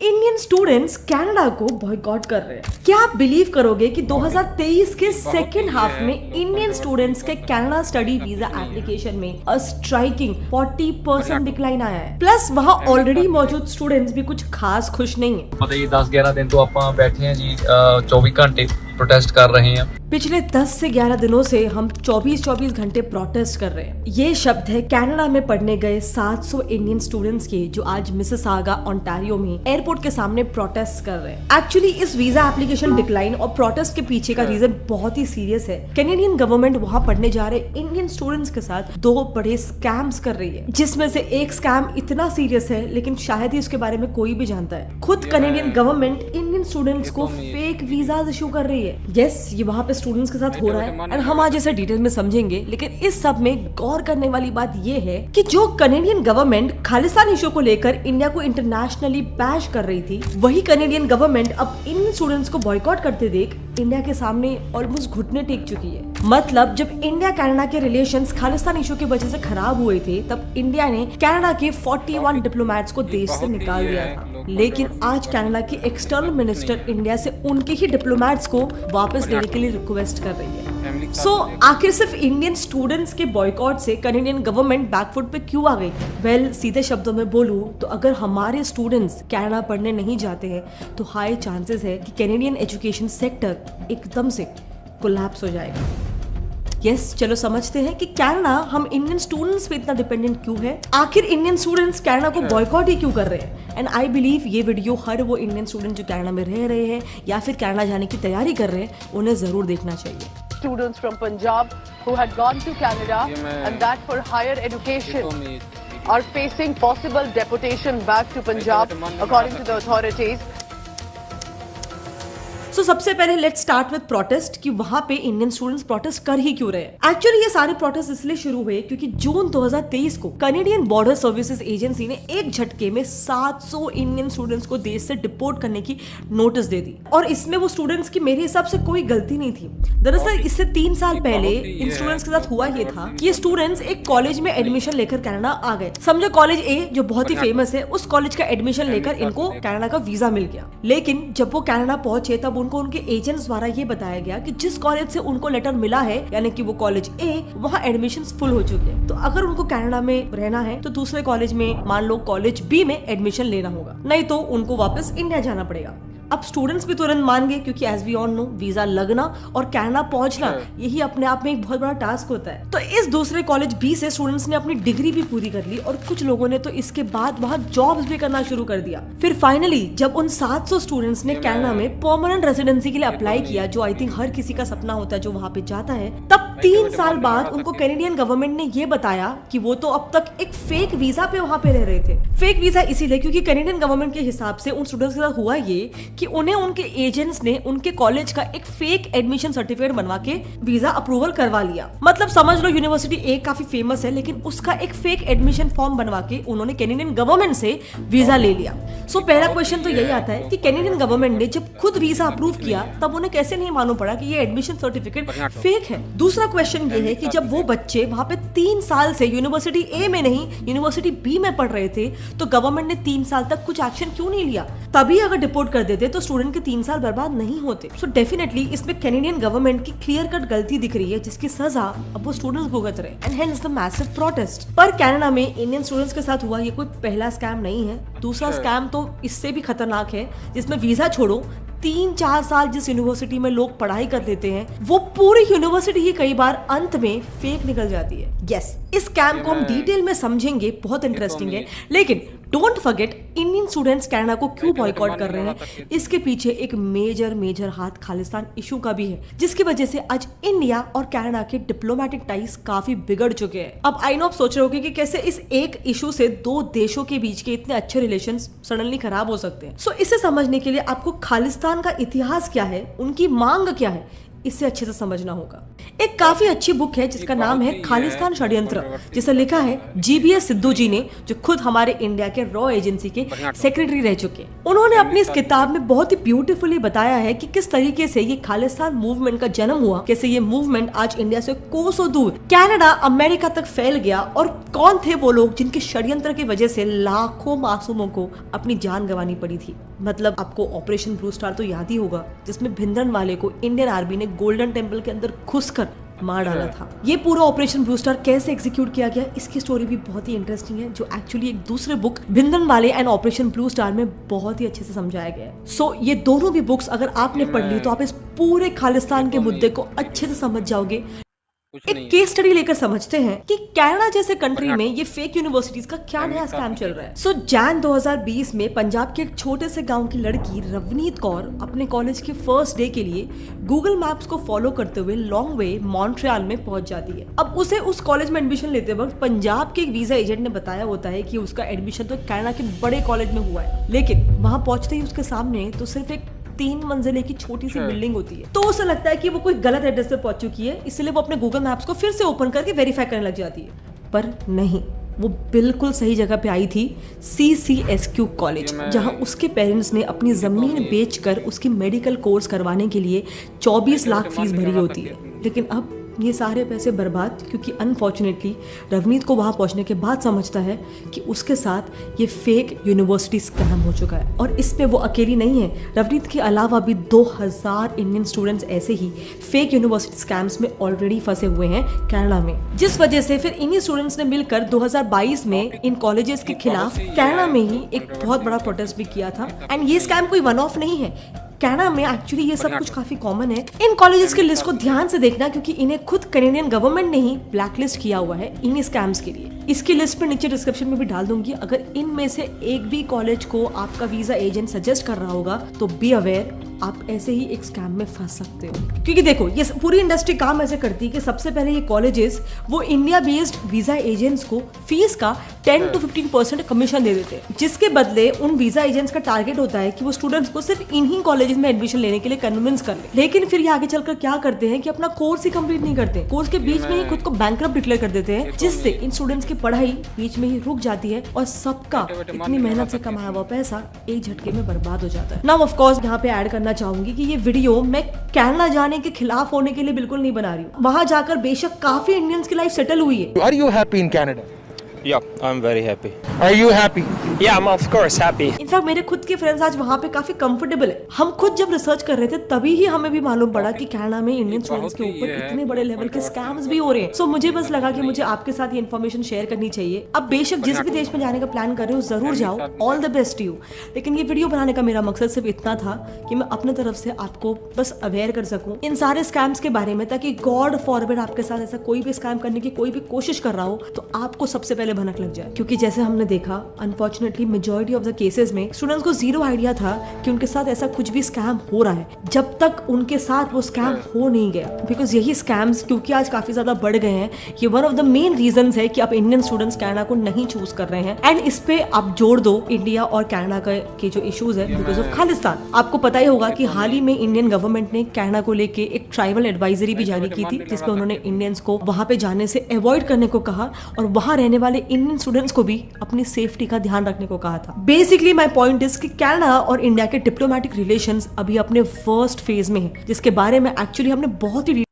Indian students Canada को boycott कर रहे हैं। क्या आप बिलीव करोगे कि 2023 के सेकेंड हाफ में इंडियन स्टूडेंट्स के कनाडा स्टडी वीजा एप्लीकेशन में अ स्ट्राइकिंग 40% डिक्लाइन आया है। प्लस वहाँ ऑलरेडी मौजूद स्टूडेंट्स भी कुछ खास खुश नहीं है। पता ही 10-11 दिन तो आप बैठे हैं जी, 24 घंटे प्रोटेस्ट कर रहे हैं। पिछले 10 से 11 दिनों से हम 24 घंटे प्रोटेस्ट कर रहे हैं। ये शब्द है कनाडा में पढ़ने गए 700 इंडियन स्टूडेंट्स के, जो आज मिसिसागा ओंटारियो में एयरपोर्ट के सामने प्रोटेस्ट कर रहे हैं। एक्चुअली इस वीजा एप्लीकेशन डिक्लाइन और प्रोटेस्ट के पीछे का रीजन बहुत ही सीरियस है। कैनेडियन गवर्नमेंट वहाँ पढ़ने जा रहे इंडियन स्टूडेंट्स के साथ 2 बड़े स्कैम्स कर रही है, जिसमें से एक स्कैम इतना सीरियस है लेकिन शायद ही उसके बारे में कोई भी जानता है। खुद कैनेडियन गवर्नमेंट इंडियन स्टूडेंट्स को फेक वीजा इशू कर रही है। यस, ये वहाँ पे स्टूडेंट्स के साथ हो रहा है और हम आज इसे डिटेल में समझेंगे। लेकिन इस सब में गौर करने वाली बात ये है कि जो कैनेडियन गवर्नमेंट खालिस्तान इशू को लेकर इंडिया को इंटरनेशनली बैश कर रही थी, वही कैनेडियन गवर्नमेंट अब इंडियन स्टूडेंट्स को बॉयकॉट करते देख इंडिया के सामने ऑलमोस्ट घुटने टेक चुकी है। मतलब जब इंडिया कनाडा के रिलेशंस खालिस्तान इशू की वजह से खराब हुए थे, तब इंडिया ने कनाडा के 41 डिप्लोमेट्स को देश से निकाल दिया था। लेकिन आज कनाडा की एक्सटर्नल मिनिस्टर इंडिया से उनके ही डिप्लोमेट्स को वापस लेने के लिए रिक्वेस्ट कर रही है। आखिर सिर्फ इंडियन स्टूडेंट्स के बॉयकॉट से कैनेडियन गवर्नमेंट बैकफुट पे क्यों आ गई? वेल, सीधे शब्दों में बोलूं तो अगर हमारे स्टूडेंट्स कनाडा पढ़ने नहीं जाते हैं तो हाई चांसेस है कि कैनेडियन एजुकेशन सेक्टर एकदम से कोलैप्स हो जाएगा। यस, चलो समझते हैं कि कनाडा हम इंडियन स्टूडेंट्स पे इतना डिपेंडेंट क्यों है। आखिर इंडियन स्टूडेंट्स कनाडा को बॉयकॉट ही क्यों कर रहे हैं? एंड आई बिलीव ये वीडियो हर वो इंडियन स्टूडेंट जो कनाडा में रह रहे हैं या फिर कनाडा जाने की तैयारी कर रहे हैं, उन्हें जरूर देखना चाहिए। Students from Punjab who had gone to Canada and that for higher education are facing possible deportation back to Punjab according to the authorities. So, सबसे पहले लेट्स स्टार्ट विद प्रोटेस्ट कि वहां पे इंडियन स्टूडेंट्स प्रोटेस्ट कर ही क्यों रहे हैं। Actually ये सारे प्रोटेस्ट इसलिए शुरू हुए क्योंकि जून 2023 को कैनेडियन बॉर्डर सर्विसेज एजेंसी ने एक झटके में 700 इंडियन स्टूडेंट्स को देश से डिपोर्ट करने की नोटिस दे दी। और इसमें वो स्टूडेंट्स की मेरे हिसाब से कोई गलती नहीं थी। दरअसल इससे 3 साल पहले इन स्टूडेंट्स के साथ हुआ ये था कि ये स्टूडेंट्स एक कॉलेज में एडमिशन लेकर कनाडा आ गए। समझो कॉलेज ए जो बहुत ही फेमस है, उस कॉलेज का एडमिशन लेकर इनको कनाडा का वीजा मिल गया। लेकिन जब वो कनाडा पहुंचे तब उनको उनके एजेंट्स द्वारा ये बताया गया कि जिस कॉलेज से उनको लेटर मिला है, यानी कि वो कॉलेज ए, वहाँ एडमिशंस फुल हो चुके हैं। तो अगर उनको कनाडा में रहना है तो दूसरे कॉलेज में, मान लो कॉलेज बी में एडमिशन लेना होगा, नहीं तो उनको वापस इंडिया जाना पड़ेगा। अब स्टूडेंट्स भी तुरंत मान गए क्योंकि as we all know visa लगना और कनाडा पहुंचना यही अपने आप में एक बहुत बड़ा टास्क होता है। तो इस दूसरे कॉलेज बी से स्टूडेंट्स ने अपनी डिग्री भी पूरी कर ली और कुछ लोगों ने तो इसके बाद वहाँ जॉब्स भी करना शुरू कर दिया। फिर फाइनली जब उन 700 स्टूडेंट्स ने कनाडा में परमानेंट रेजिडेंसी के लिए अप्लाई किया, जो आई थिंक हर किसी का सपना होता है जो वहाँ पे जाता है, तब 3 साल बाद उनको कैनेडियन गवर्नमेंट ने ये बताया कि वो तो अब तक एक फेक वीजा पे वहाँ पे रह रहे थे। फेक वीजा इसीलिए क्योंकि कैनेडियन गवर्नमेंट के हिसाब से उन स्टूडेंट्स के साथ हुआ ये कि उन्हें उनके एजेंट्स ने उनके कॉलेज का एक फेक एडमिशन सर्टिफिकेट बनवा के वीजा अप्रूवल करवा लिया। मतलब समझ लो यूनिवर्सिटी ए काफी फेमस है, लेकिन उसका एक फेक एडमिशन फॉर्म बनवा के उन्होंने कैनेडियन गवर्नमेंट से वीजा ले लिया। सो पहला क्वेश्चन तो यही आता है कि कैनेडियन गवर्नमेंट ने जब खुद वीजा अप्रूव किया तब उन्हें कैसे नहीं मालूम पड़ा कि ये एडमिशन सर्टिफिकेट फेक है। दूसरा क्वेश्चन ये है कि जब वो बच्चे वहाँ पे 3 साल से यूनिवर्सिटी ए में नहीं यूनिवर्सिटी बी में पढ़ रहे थे, तो गवर्नमेंट ने 3 साल तक कुछ एक्शन क्यों नहीं लिया? तभी अगर डिपोर्ट कर देते तो स्टूडेंट के 3 साल बर्बाद नहीं होते। सो डेफिनेटली इसमें कैनेडियन गवर्नमेंट की क्लियर कट गलती दिख रही है, जिसकी सजा अब वो स्टूडेंट्स भुगत रहे हैं। And hence the massive protest. पर कनाडा में इंडियन स्टूडेंट्स के साथ हुआ ये कोई पहला स्कैम नहीं है। दूसरा स्कैम तो इससे भी खतरनाक है, जिसमें वीजा छोड़ो 3-4 साल जिस यूनिवर्सिटी में लोग पढ़ाई कर लेते हैं, वो पूरी यूनिवर्सिटी ही कई बार अंत में फेक निकल जाती है। यस, इस स्कैम को हम डिटेल में समझेंगे, बहुत इंटरेस्टिंग है। लेकिन don't forget, Indian students Canada को क्यों बॉयकॉट कर रहे हैं, इसके पीछे एक मेजर हाथ खालिस्तान इशू का भी है, जिसकी वजह से आज इंडिया और कनाडा के डिप्लोमेटिक टाइज काफी बिगड़ चुके हैं। अब आई नो आप सोच रहे होगे कि कैसे इस एक इशू से 2 देशों के बीच के इतने अच्छे रिलेशंस सडनली खराब हो सकते हैं। सो इसे समझने के लिए आपको खालिस्तान का इतिहास क्या है, उनकी मांग क्या है, इससे अच्छे से समझना होगा। एक काफी अच्छी बुक है जिसका नाम है खालिस्तान षड्यंत्र, जिसे लिखा है GBS सिद्धू जी ने, जो खुद हमारे इंडिया के रॉ एजेंसी के सेक्रेटरी रह चुके हैं। उन्होंने अपनी इस किताब में बहुत ही ब्यूटीफुली बताया है कि किस तरीके से ये खालिस्तान मूवमेंट का जन्म हुआ, कैसे ये मूवमेंट आज इंडिया से कोसों दूर कनाडा, अमेरिका तक फैल गया, और कौन थे वो लोग जिनके षड्यंत्र की वजह से लाखों मासूमों को अपनी जान गंवानी पड़ी थी। मतलब आपको ऑपरेशन ब्लू स्टार तो याद ही होगा, जिसमें भिंद्रनवाले को इंडियन आर्मी ने गोल्डन टेम्पल के अंदर घुसकर मार डाला था। ये पूरा ऑपरेशन ब्लू स्टार कैसे एग्जीक्यूट किया गया, इसकी स्टोरी भी बहुत ही इंटरेस्टिंग है, जो एक्चुअली एक दूसरे book Bhindranwale and Operation Blue Star में बहुत ही अच्छे से समझाया गया है। सो ये दोनों भी बुक्स अगर आपने पढ़ ली तो आप इस पूरे खालिस्तान के मुद्दे को अच्छे से समझ जाओगे। एक केस स्टडी लेकर समझते हैं कि कनाडा जैसे कंट्री में ये फेक यूनिवर्सिटीज का क्या नया स्कैम चल रहा है। सो जैन 2020 में पंजाब के एक छोटे से गांव की लड़की रवनीत कौर अपने कॉलेज के फर्स्ट डे के लिए गूगल मैप्स को फॉलो करते हुए लॉन्ग वे मॉन्ट्रियल में पहुंच जाती है। अब उसे उस कॉलेज में एडमिशन लेते वक्त पंजाब के एक वीजा एजेंट ने बताया होता है कि उसका एडमिशन तो कनाडा के बड़े कॉलेज में हुआ है, लेकिन वहां पहुंचते ही उसके सामने तो सिर्फ एक 3 मंजिले की छोटी सी बिल्डिंग होती है। तो उसे लगता है कि वो कोई गलत एड्रेस पे पहुंच चुकी है, इसलिए वो अपने गूगल मैप्स को फिर से ओपन करके वेरीफाई करने लग जाती है। पर नहीं, वो बिल्कुल सही जगह पे आई थी, CCSQ कॉलेज, जहां उसके पेरेंट्स ने अपनी जमीन बेचकर उसकी मेडिकल कोर्स करवाने के लिए 24 लाख फीस भरी होती है। लेकिन अब ये सारे पैसे बर्बाद, क्योंकि अनफॉर्चुनेटली रवनीत को वहां पहुंचने के बाद समझता है कि उसके साथ ये फेक यूनिवर्सिटी स्कैम हो चुका है। और इसमें वो अकेली नहीं है, रवनीत के अलावा भी 2000 इंडियन स्टूडेंट्स ऐसे ही फेक यूनिवर्सिटी स्कैम्स में ऑलरेडी फंसे हुए हैं कनाडा में, जिस वजह से फिर इन्हीं स्टूडेंट्स ने मिलकर 2022 में इन कॉलेजेस के खिलाफ कनाडा में ही एक बहुत बड़ा प्रोटेस्ट भी किया था। एंड ये स्कैम कोई वन ऑफ नहीं है, कनाडा में एक्चुअली ये सब कुछ काफी कॉमन है। इन कॉलेजेस की लिस्ट को ध्यान से देखना, क्योंकि इन्हें खुद कैनेडियन गवर्नमेंट ने ही ब्लैकलिस्ट किया हुआ है इन स्कैम्स के लिए। इसकी लिस्ट पे नीचे डिस्क्रिप्शन में भी डाल दूंगी। अगर इनमें से एक भी कॉलेज को आपका वीजा एजेंट सजेस्ट कर रहा होगा तो बी अवेयर, आप ऐसे ही एक स्कैम में फंस सकते हो। क्योंकि देखो, ये पूरी इंडस्ट्री काम ऐसे करती है कि सबसे पहले ये कॉलेजेस वो इंडिया बेस्ड वीजा एजेंट्स को फीस का 10 to 15% कमीशन दे देते हैं, जिसके बदले उन वीजा एजेंट्स का टारगेट होता है कि वो स्टूडेंट्स को सिर्फ इन्हीं कॉलेजेस में एडमिशन लेने के लिए कन्विंस कर ले। लेकिन फिर ये आगे चलकर क्या करते हैं कि अपना कोर्स ही कंप्लीट नहीं करते, कोर्स के बीच में ही खुद को बैंकरप्ट डिक्लेयर कर देते हैं, जिससे इन स्टूडेंट्स की पढ़ाई बीच में ही रुक जाती है और सबका इतनी मेहनत से कमाया हुआ पैसा एक झटके में बर्बाद हो जाता है। नाउ ऑफ कोर्स यहाँ पे ऐड करना चाहूंगी कि ये वीडियो मैं कनाडा जाने के खिलाफ होने के लिए बिल्कुल नहीं बना रही हूँ। वहां जाकर बेशक काफी इंडियंस की लाइफ सेटल हुई है। Are you happy in Canada? Yeah, I'm very happy. Are you happy? Yeah, I'm of course happy. In fact मेरे खुद के फ्रेंड्स आज वहाँ पे काफी कंफर्टेबल है। हम खुद जब रिसर्च कर रहे थे तभी ही हमें भी मालूम पड़ा कि कनाडा में इंडियन स्टूडेंट्स के ऊपर इतने बड़े लेवल के स्कैम्स भी हो रहे हैं। सो मुझे बस लगा कि मुझे आपके साथ ये इन्फॉर्मेशन शेयर करनी चाहिए। अब बेशक जिस भी देश में जाने का प्लान कर रहे हो जरूर जाओ, ऑल द बेस्ट यू। लेकिन ये वीडियो बनाने का मेरा मकसद सिर्फ इतना था कि मैं अपने तरफ से आपको बस अवेयर कर सकूं इन सारे स्कैम्स के बारे में, ताकि गॉड फॉरबिड आपके साथ ऐसा कोई भी स्कैम करने की कोई भी कोशिश कर रहा हो तो आपको सबसे पहले भनक लग जाए। क्योंकि जैसे हमने देखा, unfortunately majority of the cases में स्टूडेंट्स को जीरो आइडिया था कि उनके साथ ऐसा कुछ भी स्कैम हो रहा है, जब तक उनके साथ वो स्कैम हो नहीं गया। बिकॉज यही स्कैम्स क्योंकि आज काफी ज्यादा बढ़ गए हैं, ये one of the main reasons है कि आप इंडियन स्टूडेंट्स कनाडा को नहीं चूज कर रहे हैं। एंड इस पे आप जोड़ दो इंडिया और कनाडा के जो इश्यूज है बिकॉज ऑफ खालिस्तान। आपको पता ही होगा कि हाल ही में इंडियन गवर्नमेंट ने कनाडा को लेके एक ट्राइबल एडवाइजरी भी जारी की थी, जिसमें उन्होंने इंडियंस को वहां पे जाने से अवॉइड करने को कहा और वहां रहने वाले इंडियन स्टूडेंट्स को भी अपनी सेफ्टी का ध्यान रखने को कहा था। बेसिकली माय पॉइंट इज कि कनाडा और इंडिया के डिप्लोमेटिक रिलेशंस अभी अपने फर्स्ट फेज में हैं, जिसके बारे में एक्चुअली हमने बहुत ही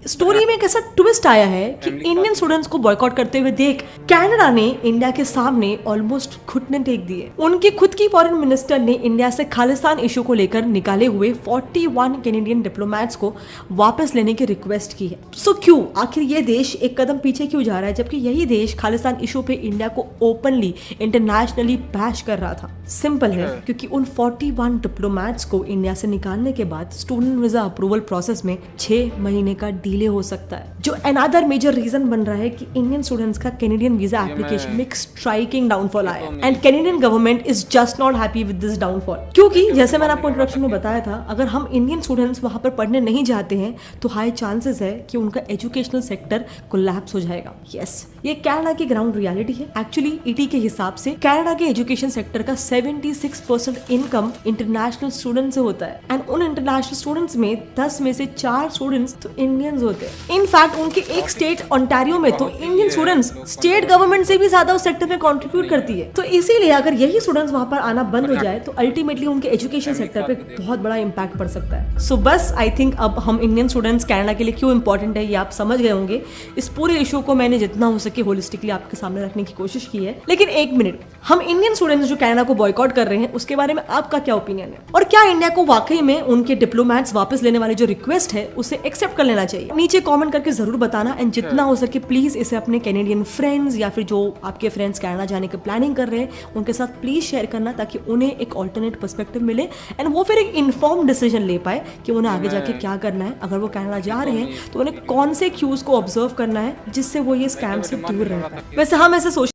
स्टोरी में एक ऐसा ट्विस्ट आया है कि इंडियन स्टूडेंट्स को बॉयकॉट करते हुए देख कनाडा ने इंडिया के सामने ऑलमोस्ट घुटने टेक दिए। उनकी खुद की फॉरेन मिनिस्टर ने इंडिया से खालिस्तान इशू को लेकर निकाले हुए 41 कैनेडियन डिप्लोमेट्स को वापस लेने की रिक्वेस्ट की है। सो क्यों आखिर ये देश एक कदम पीछे क्यों जा रहा है, जबकि यही देश खालिस्तान इशू पे इंडिया को ओपनली इंटरनेशनली बैश कर रहा था? सिंपल है, क्योंकि उन 41 डिप्लोमेट्स को इंडिया से निकालने के बाद स्टूडेंट वीजा अप्रूवल प्रोसेस में 6 महीने का डिले हो सकता है, जो अनदर मेजर रीजन बन रहा है कि इंडियन स्टूडेंट्स का कैनेडियन वीजा एप्लीकेशन में एक स्ट्राइकिंग डाउनफॉल आया। And Canadian government is just not happy with this downfall, क्योंकि जैसे मैंने आपको इंट्रोडक्शन में बताया था, अगर हम इंडियन स्टूडेंट्स वहां पर पढ़ने नहीं जाते हैं तो हाई चांसेस है कि उनका एजुकेशनल सेक्टर कोलैप्स हो जाएगा। यस, ये कनाडा की ग्राउंड रियलिटी है। एक्चुअली ईटी के हिसाब से कनाडा के एजुकेशन सेक्टर का 76% इनकम इंटरनेशनल स्टूडेंट से होता है। एंड उन इंटरनेशनल स्टूडेंट्स में 10 में से 4 स्टूडेंट्स तो इंडियन इंडियंस होते हैं। इनफैक्ट उनके एक स्टेट ओंटारियो में तो इंडियन स्टूडेंट्स स्टेट गवर्नमेंट से भी ज्यादा उस सेक्टर में कंट्रीब्यूट करती है। तो इसीलिए अगर यही स्टूडेंट्स वहां पर आना बंद हो जाए तो अल्टीमेटली उनके एजुकेशन सेक्टर पे बहुत बड़ा इंपैक्ट पड़ सकता है। सो बस आई थिंक अब हम इंडियन स्टूडेंट्स कनाडा के लिए क्यों इंपॉर्टेंट है ये आप समझ गए होंगे। इस पूरे इशू को मैंने जितना हो सके होलिस्टिकली आपके सामने रखने की कोशिश की है। लेकिन एक मिनट, हम इंडियन स्टूडेंट्स जो कनाडा को बॉयकॉट कर रहे हैं उसके बारे में आपका क्या ओपिनियन है, और क्या इंडिया को वाकई में उनके डिप्लोमैट्स वापस लेने वाली जो रिक्वेस्ट है उसे एक्सेप्ट कर लेना चाहिए? नीचे कमेंट करके जरूर बताना। एंड जितना हो सके प्लीज इसे अपने कैनेडियन फ्रेंड्स या फिर जो आपके फ्रेंड्स कनाडा जाने की प्लानिंग कर रहे हैं उनके साथ प्लीज शेयर करना, ताकि उन्हें एक ऑल्टरनेट पर्सपेक्टिव मिले एंड वो फिर एक इन्फॉर्म डिसीजन ले पाए कि उन्हें आगे जाके क्या करना है। अगर वो कनाडा जा रहे हैं तो उन्हें कौन से क्यूज को ऑब्जर्व करना है जिससे वो ये स्कैम से दूर रह पाए। वैसे हम ऐसे